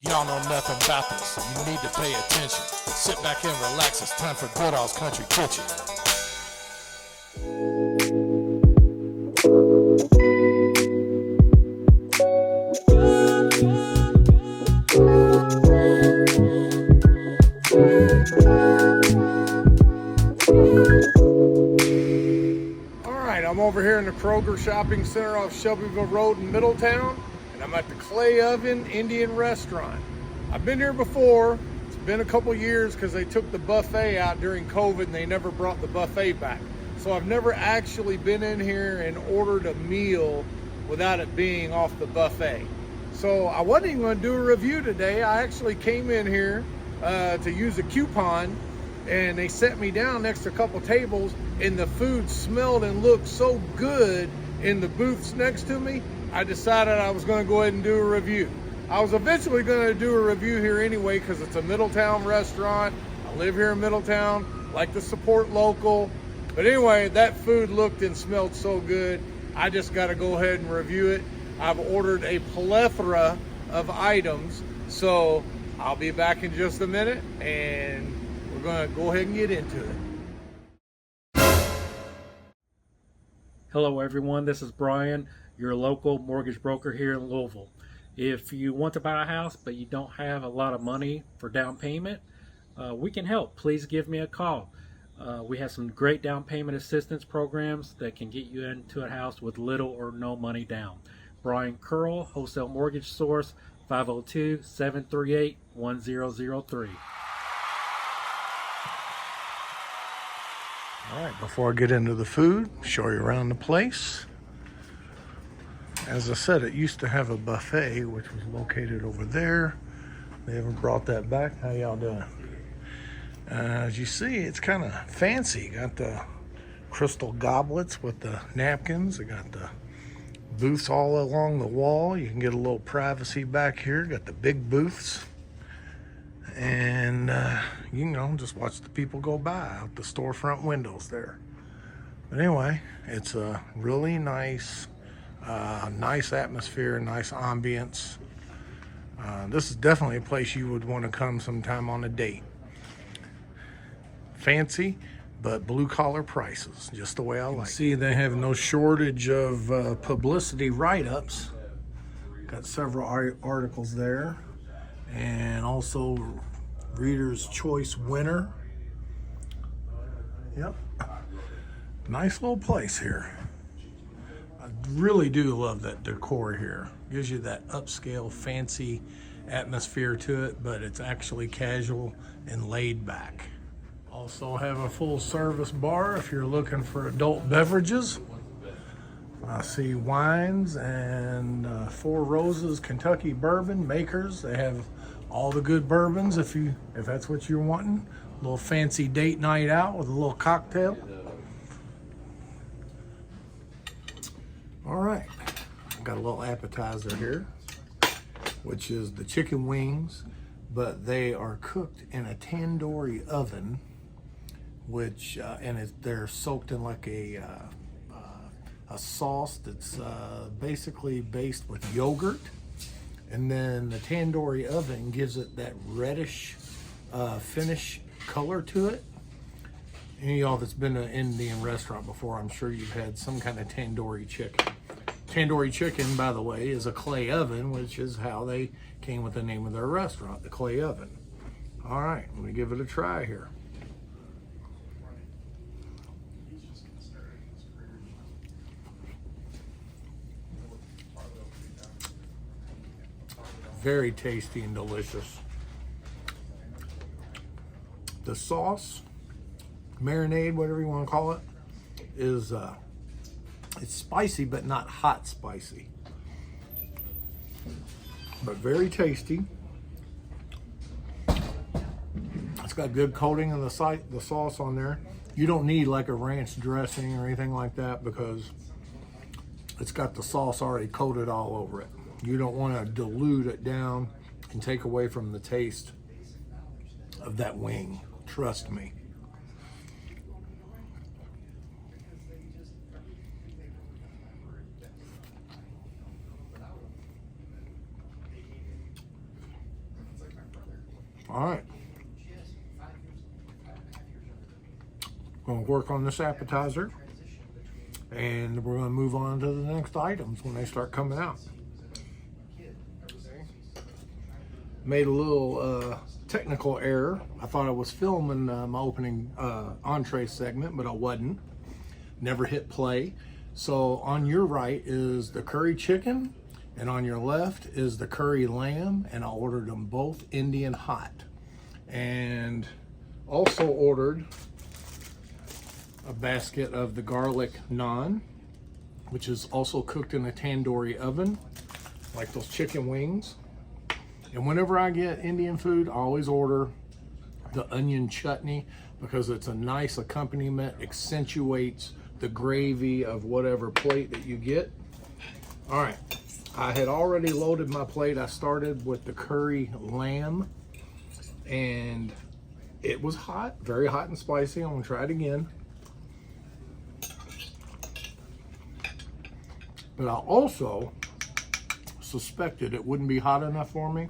Y'all know nothing about this. You need to pay attention. Sit back and relax. It's time for Goodall's Country Kitchen. Alright, I'm over here in the Kroger Shopping Center off Shelbyville Road in Middletown, and I'm at the Clay Oven Indian Restaurant. I've been here before. It's been a couple years because they took the buffet out during COVID and they never brought the buffet back. So I've never actually been in here and ordered a meal without it being off the buffet. So I wasn't even going to do a review today. I actually came in here to use a coupon, and they set me down next to a couple tables, and the food smelled and looked so good in the booths next to me, I decided I was going to go ahead and do a review. I was eventually going to do a review here anyway because it's a Middletown restaurant. I live here in Middletown, like to support local. But anyway, that food looked and smelled so good, I just got to go ahead and review it. I've ordered a plethora of items, so I'll be back in just a minute, and we're going to go ahead and get into it. Hello everyone, this is Brian, your local mortgage broker here in Louisville. If you want to buy a house but you don't have a lot of money for down payment, we can help. Please give me a call. We have some great down payment assistance programs that can get you into a house with little or no money down. Brian Curl, Wholesale Mortgage Source, 502-738-1003. All right, before I get into the food, show you around the place. As I said, it used to have a buffet, which was located over there. They haven't brought that back. How y'all doing? As you see, it's kind of fancy. Got the crystal goblets with the napkins. They got the booths all along the wall. You can get a little privacy back here. Got the big booths. And, just watch the people go by out the storefront windows there. But anyway, it's a really nice atmosphere, nice ambience. This is definitely a place you would want to come sometime on a date. Fancy, but blue-collar prices, just the way I like. See, they have no shortage of publicity write-ups. Got several articles there. And also Reader's Choice winner. Yep. Nice little place here. I really do love that decor here. Gives you that upscale, fancy atmosphere to it, but it's actually casual and laid back. Also have a full service bar if you're looking for adult beverages. I see wines and Four Roses Kentucky bourbon makers. They have all the good bourbons if that's what you're wanting. A little fancy date night out with a little cocktail. All right, got a little appetizer here, which is the chicken wings, but they are cooked in a tandoori oven, which they're soaked in like a sauce that's basically based with yogurt, and then the tandoori oven gives it that reddish finish color to it. Any of y'all that's been to an Indian restaurant before, I'm sure you've had some kind of tandoori chicken. Tandoori chicken, by the way, is a clay oven, which is how they came with the name of their restaurant, the Clay Oven. All right, let me give it a try here. Very tasty and delicious. The sauce, marinade, whatever you want to call it, is it's spicy but not hot spicy, but very tasty. It's got good coating of the sauce on there. You don't need like a ranch dressing or anything like that because it's got the sauce already coated all over it. You don't want to dilute it down and take away from the taste of that wing. Trust me. All right. Going to work on this appetizer, and we're going to move on to the next items when they start coming out. Made a little technical error. I thought I was filming my opening entree segment, but I wasn't. Never hit play. So on your right is the curry chicken, and on your left is the curry lamb, and I ordered them both Indian hot. And also ordered a basket of the garlic naan, which is also cooked in a tandoori oven, like those chicken wings. And whenever I get Indian food, I always order the onion chutney because it's a nice accompaniment, accentuates the gravy of whatever plate that you get. All right, I had already loaded my plate. I started with the curry lamb, and it was hot, very hot and spicy. I'm gonna try it again. But I also suspected it wouldn't be hot enough for me,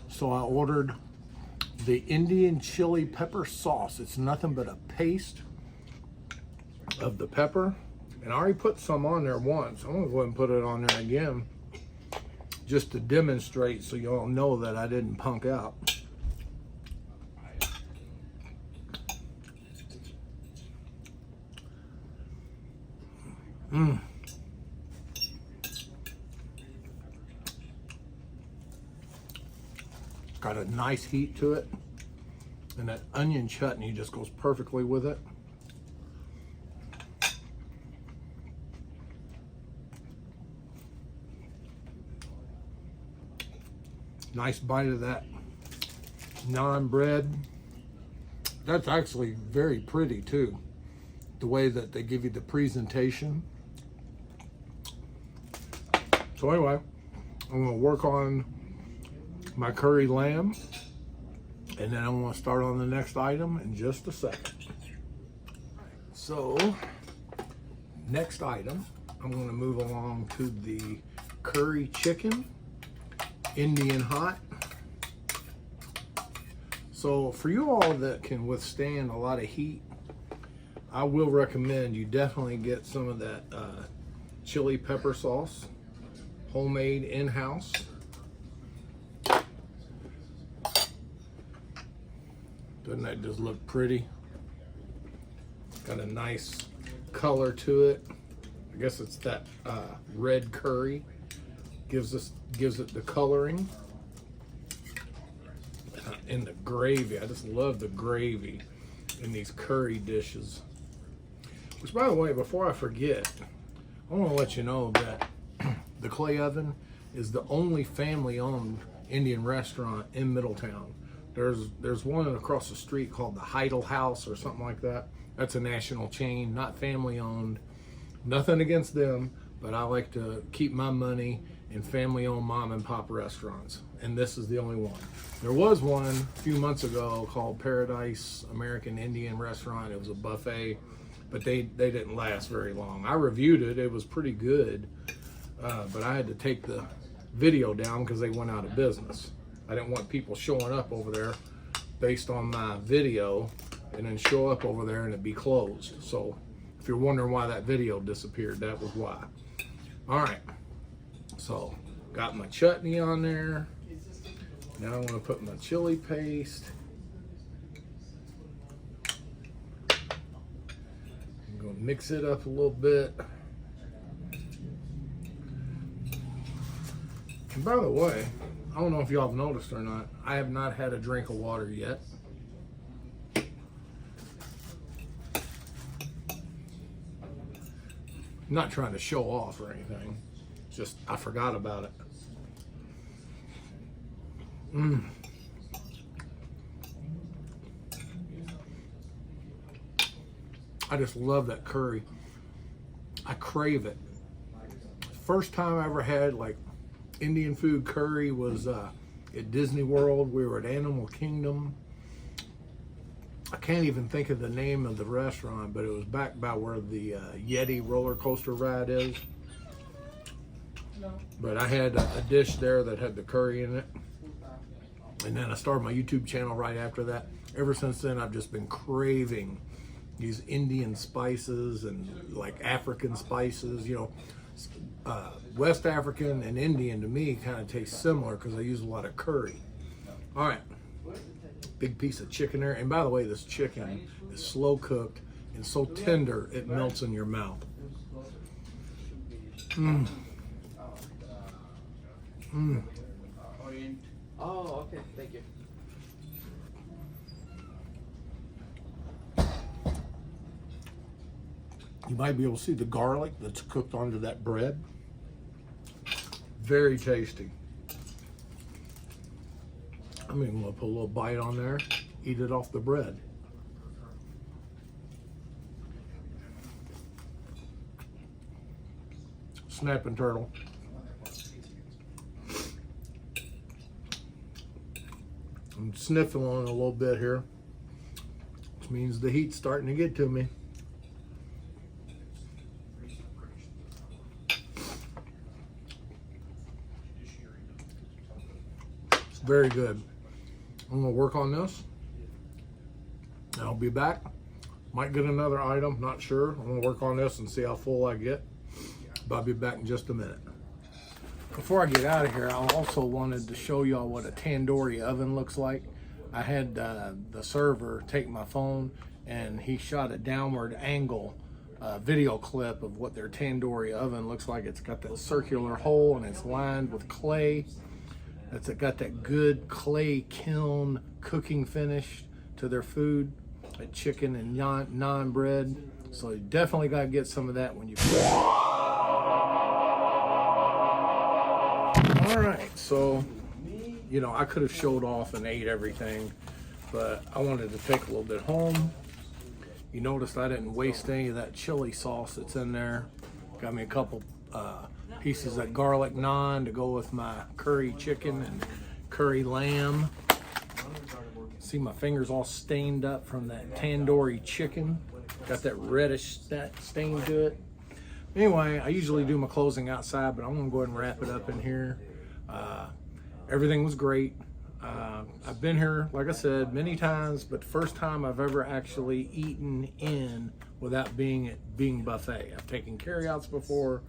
so I ordered the Indian chili pepper sauce. It's nothing but a paste of the pepper, and I already put some on there once. I'm gonna go ahead and put it on there again just to demonstrate, so y'all know that I didn't punk out. Got a nice heat to it, and that onion chutney just goes perfectly with it. Nice bite of that naan bread. That's actually very pretty too, the way that they give you the presentation. So anyway, I'm gonna work on my curry lamb, and then I'm gonna start on the next item in just a second. So, next item, I'm gonna move along to the curry chicken, Indian hot. So for you all that can withstand a lot of heat, I will recommend you definitely get some of that chili pepper sauce, homemade in-house. Doesn't that just look pretty? Got a nice color to it. I guess it's that red curry gives it the coloring. And the gravy, I just love the gravy in these curry dishes. Which, by the way, before I forget, I want to let you know that the Clay Oven is the only family-owned Indian restaurant in Middletown. There's one across the street called the Heidel House or something like that. That's a national chain, not family-owned. Nothing against them, but I like to keep my money in family-owned mom and pop restaurants, and this is the only one. There was one a few months ago called Paradise American Indian Restaurant. It was a buffet, but they didn't last very long. I reviewed it. It was pretty good, but I had to take the video down because they went out of business. I didn't want people showing up over there based on my video and then show up over there and it be closed. So if you're wondering why that video disappeared, that was why. All right, so got my chutney on there. Now I'm gonna put my chili paste. I'm gonna mix it up a little bit. And by the way, I don't know if y'all have noticed or not, I have not had a drink of water yet. I'm not trying to show off or anything. It's just I forgot about it. I just love that curry. I crave it. First time I ever had like Indian food curry was at Disney World. We were at Animal Kingdom. I can't even think of the name of the restaurant, but it was back by where the Yeti roller coaster ride is. But I had a dish there that had the curry in it. And then I started my YouTube channel right after that. Ever since then, I've just been craving these Indian spices and like African spices. You know, West African and Indian to me kind of taste similar because I use a lot of curry. All right, big piece of chicken there. And by the way, this chicken is slow cooked and so tender it melts in your mouth. Mmm. Mmm. Oh, okay, thank you. You might be able to see the garlic that's cooked onto that bread. Very tasty. I'm even gonna put a little bite on there, eat it off the bread. Snapping turtle. I'm sniffing on it a little bit here, which means the heat's starting to get to me. It's very good. I'm gonna work on this. I'll be back. Might get another item, not sure. I'm gonna work on this and see how full I get. But I'll be back in just a minute. Before I get out of here, I also wanted to show y'all what a tandoori oven looks like. I had the server take my phone and he shot a downward angle video clip of what their tandoori oven looks like. It's got that circular hole and it's lined with clay. It's got that good clay kiln cooking finish to their food, like chicken and naan bread. So you definitely got to get some of that when you All right, so, you know, I could have showed off and ate everything, but I wanted to take a little bit home. You noticed I didn't waste any of that chili sauce that's in there. Got me a couple pieces of garlic naan to go with my curry chicken and curry lamb. See my fingers all stained up from that tandoori chicken. Got that reddish stain to it. Anyway, I usually do my closing outside, but I'm gonna go ahead and wrap it up in here. Everything was great. I've been here, like I said, many times, but the first time I've ever actually eaten in without being buffet. I've taken carryouts before.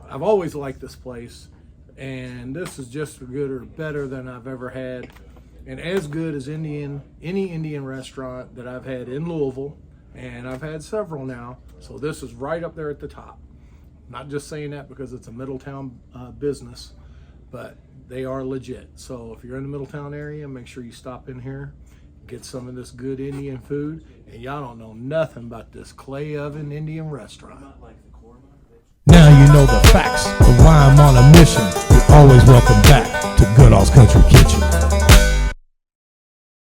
I've always liked this place, and this is just as good or better than I've ever had, and as good as any Indian restaurant that I've had in Louisville, and I've had several now. So this is right up there at the top. Not just saying that because it's a Middletown business, but they are legit. So if you're in the Middletown area, make sure you stop in here, get some of this good Indian food. And y'all don't know nothing about this clay oven Indian restaurant. Now you know the facts of why I'm on a mission. You're always welcome back to Goodall's Country Kitchen.